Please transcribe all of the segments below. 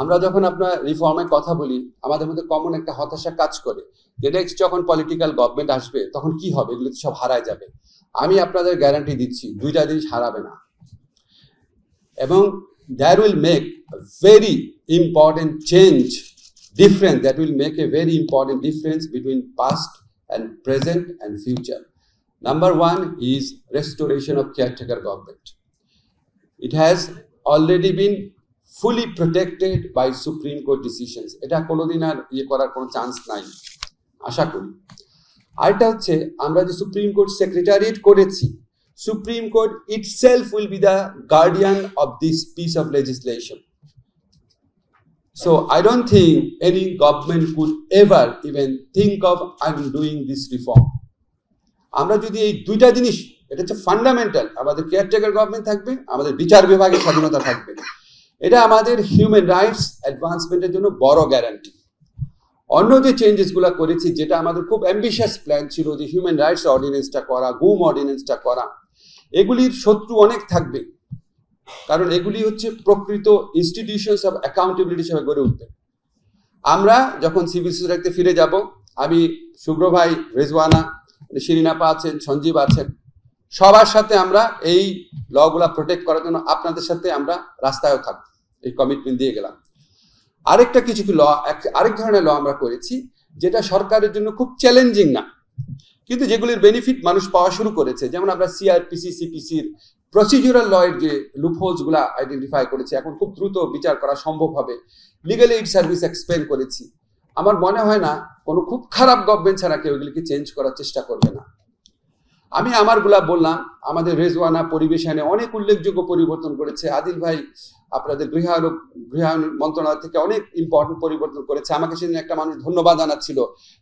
আমরা যখন আপনার রিফর্মের কথা বলি আমাদের মধ্যে কমন একটা হতাশা কাজ করে যে নেক্সট যখন পলিটিক্যাল গভর্নমেন্ট আসবে তখন কি হবে, এগুলো সব হারায় যাবে। আমি আপনাদের গ্যারান্টি দিচ্ছি 2টা জিনিস হারাবে না, এবং that will make very important change difference, that will make a very important difference between past and present and future. Number one is restoration of caretaker government. It has already been fully protected by Supreme Court decisions. এটা কোনোদিন আর করার কোনো chance নাই আশা করি। আরেকটা হচ্ছে আমরা যে সুপ্রিম কোর্ট সেক্রেটারিয়েট করেছি, supreme court itself will be the guardian of this piece of legislation. So I don't think any government could ever even think of undoing this reform. আমরা যদি এই 2টা জিনিস, এটা হচ্ছে ফান্ডামেন্টাল, আমাদের কেয়ারটেকার গভর্নমেন্ট থাকবে, আমাদের বিচার বিভাগের স্বাধীনতা থাকবে, এটা আমাদের হিউম্যান রাইটস অ্যাডভান্সমেন্টের জন্য বড় গ্যারান্টি। অন্য যে চেঞ্জেসগুলো করেছি, যেটা আমাদের খুব অ্যাম্বিশিয়াস প্ল্যান ছিল যে হিউম্যান রাইটস অর্ডিন্যান্সটা করা, গুম অর্ডিন্যান্সটা করা, এগুলির শত্রু অনেক থাকবে, কারণ এগুলি হচ্ছে প্রকৃত ইনস্টিটিউশনস অফ অ্যাকাউন্টেবিলিটি হিসেবে গড়ে উঠবে। আমরা যখন সিভিল সোসাইটিতে ফিরে যাব, আমি শুভ্র ভাই, রেজওয়ানা, শিরিনাপা আছেন, সঞ্জীব আছেন, সবার সাথে আমরা এই লগুলা প্রোটেক্ট করার জন্য আপনাদের সাথে আমরা রাস্তায়ও থাকবো, এই কমিটমেন্ট দিয়ে গেলাম। আরেকটা কিছু ল, আরেক ধরনের ল আমরা করেছি যেটা সরকারের জন্য খুব চ্যালেঞ্জিং না, কিন্তু যেগুলির বেনিফিট মানুষ পাওয়া শুরু করেছে। যেমন আমরা সিআরপিসি, সিপিসির প্রসিডিউরাল লয়ের যে লুপহোলসগুলা আইডেন্টিফাই করেছি, এখন খুব দ্রুত বিচার করা সম্ভব হবে। লিগ্যাল এইড সার্ভিস এক্সপ্যান্ড করেছি। আমার মনে হয় না কোনো খুব খারাপ গভর্নমেন্ট ছাড়া কেউ এগুলিকে চেঞ্জ করার চেষ্টা করবে না। আমি আমারগুলা বললাম, আমাদের রেজওয়ানা পরিবেশ আইনে অনেক উল্লেখযোগ্য পরিবর্তন করেছে। আদিল ভাই আপনাদের গৃহায়ন মন্ত্রণালয় থেকে অনেক ইম্পর্টেন্ট পরিবর্তন করেছে। আমাকে সেদিন একটা মানুষ ধন্যবাদ জানাচ্ছিল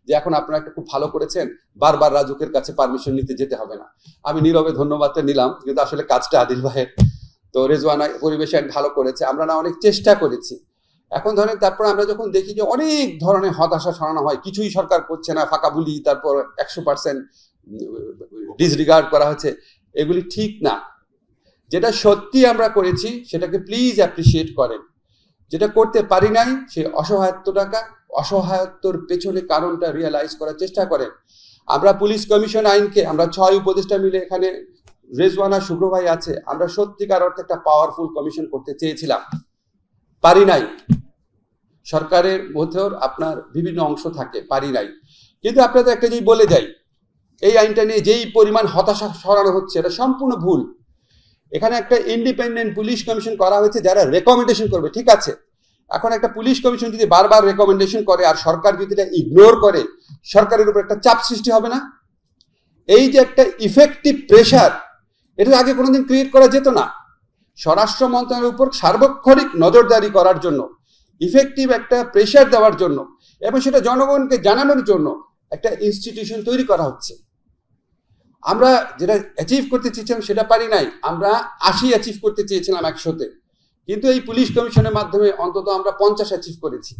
যে এখন আপনারা একটা খুব ভালো করেছেন, বারবার রাজুকের কাছে পারমিশন নিতে যেতে হবে না। আমি নীরবে ধন্যবাদটা নিলাম, কিন্তু আসলে কাজটা আদিল ভাইয়ের। তো রেজওয়ানা পরিবেশ আইন ভালো করেছে, আমরা না অনেক চেষ্টা করেছি। এখন ধরেন তারপর আমরা যখন দেখি যে অনেক ধরনের হতাশা ছড়ানো হয়, কিছুই সরকার করছে না, ফাঁকা বুলি, তারপর 100% ডিসরিগার্ড করা হচ্ছে, এগুলি ঠিক না। যেটা সত্যি আমরা করেছি সেটাকে প্লিজ অ্যাপ্রিসিয়েট করেন। যেটা করতে পারি নাই সেই অসহায়ত্বর পেছনে কারণটা রিয়েলাইজ করার চেষ্টা করেন। আমরা পুলিশ কমিশন আইনকে, আমরা 6 উপদেষ্টা মিলে, এখানে রেজওয়ানা, শুভ্র ভাই আছে, আমরা সত্যিকার অর্থে একটা পাওয়ারফুল কমিশন করতে চেয়েছিলাম, পারি নাই। সরকারের মধ্যেও আপনার বিভিন্ন অংশ থাকে, পারি নাই। কিন্তু আপনাদের একটা যেই বলে যাই, এই আইনটা নিয়ে যেই পরিমাণ হতাশা ছড়ানো হচ্ছে এটা সম্পূর্ণ ভুল। এখানে একটা ইন্ডিপেন্ডেন্ট পুলিশ কমিশন করা হয়েছে যারা রেকমেন্ডেশন করবে, ঠিক আছে। এখন একটা পুলিশ কমিশন যদি বারবার রেকমেন্ডেশন করে আর সরকার যদি এটা ইগনোর করে, সরকারের উপর একটা চাপ সৃষ্টি হবে না? এই যে একটা ইফেক্টিভ প্রেশার, এটা আগে কোনোদিন ক্রিয়েট করা যেত না। স্বরাষ্ট্র মন্ত্রণালয়ের উপর সার্বক্ষণিক নজরদারি করার জন্য, ইফেক্টিভ একটা প্রেশার দেওয়ার জন্য, এবং সেটা জনগণকে জানানোর জন্য একটা ইনস্টিটিউশন তৈরি করা হচ্ছে। আমরা যেটা অ্যাচিভ করতে চেয়েছিলাম সেটা পারি নাই, আমরা 80 অ্যাচিভ করতে চেয়েছিলাম 100-তে, কিন্তু এই পুলিশ কমিশনের মাধ্যমে অন্তত আমরা 50 অ্যাচিভ করেছি।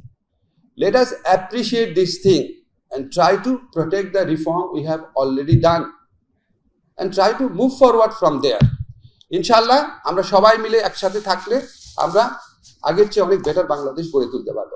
Let us appreciate this thing and try to protect the reform we have already done and try to move forward from there. ইনশাআল্লাহ আমরা সবাই মিলে একসাথে থাকলে আমরা আগের চেয়ে অনেক বেটার বাংলাদেশ গড়ে তুলতে পারবো।